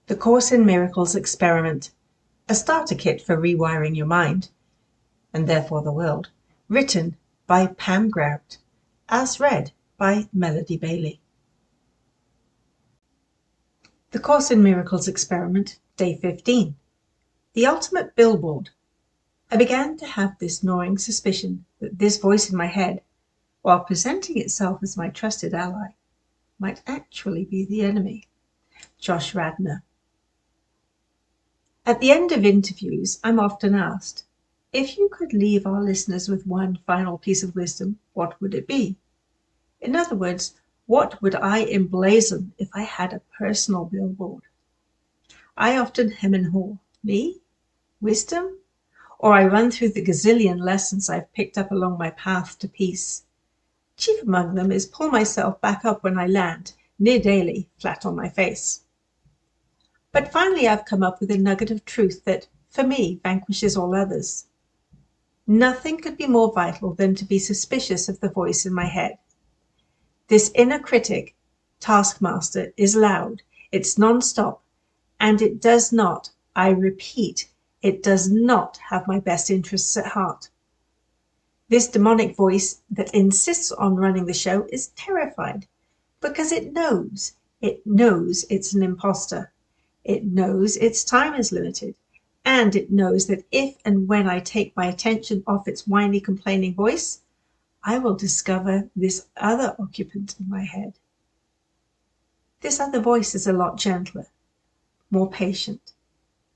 The Course in Miracles Experiment, a starter kit for rewiring your mind, and therefore the world, written by Pam Grout, as read by Melody Bailey. The Course in Miracles Experiment, Day 15. The Ultimate Billboard. I began to have this gnawing suspicion that this voice in my head, while presenting itself as my trusted ally, might actually be the enemy. Josh Radnor. At the end of interviews, I'm often asked, if you could leave our listeners with one final piece of wisdom, what would it be? In other words, what would I emblazon if I had a personal billboard? I often hem and haw. Me? Wisdom? Or I run through the gazillion lessons I've picked up along my path to peace. Chief among them is pull myself back up when I land, near daily, flat on my face. But finally I've come up with a nugget of truth that, for me, vanquishes all others. Nothing could be more vital than to be suspicious of the voice in my head. This inner critic, taskmaster, is loud, it's non-stop, and it does not, I repeat, it does not have my best interests at heart. This demonic voice that insists on running the show is terrified because it knows it's an imposter. It knows its time is limited, and it knows that if and when I take my attention off its whiny, complaining voice, I will discover this other occupant in my head. This other voice is a lot gentler, more patient,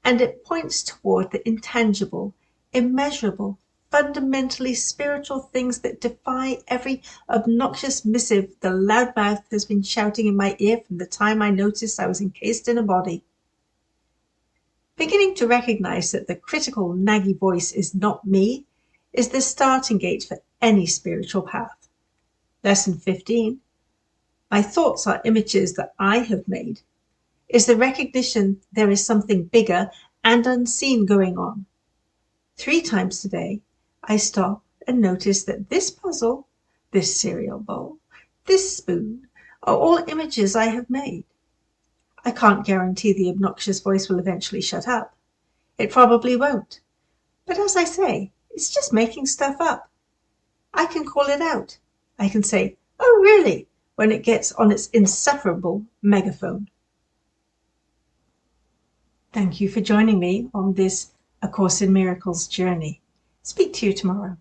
and it points toward the intangible, immeasurable, fundamentally spiritual things that defy every obnoxious missive the loudmouth has been shouting in my ear from the time I noticed I was encased in a body. Beginning to recognize that the critical, naggy voice is not me is the starting gate for any spiritual path. Lesson 15. My thoughts are images that I have made, is the recognition there is something bigger and unseen going on. 3 times today, I stop and notice that this puzzle, this cereal bowl, this spoon, are all images I have made. I can't guarantee the obnoxious voice will eventually shut up. It probably won't. But as I say, it's just making stuff up. I can call it out. I can say, "Oh, really?" when it gets on its insufferable megaphone. Thank you for joining me on this A Course in Miracles journey. Speak to you tomorrow.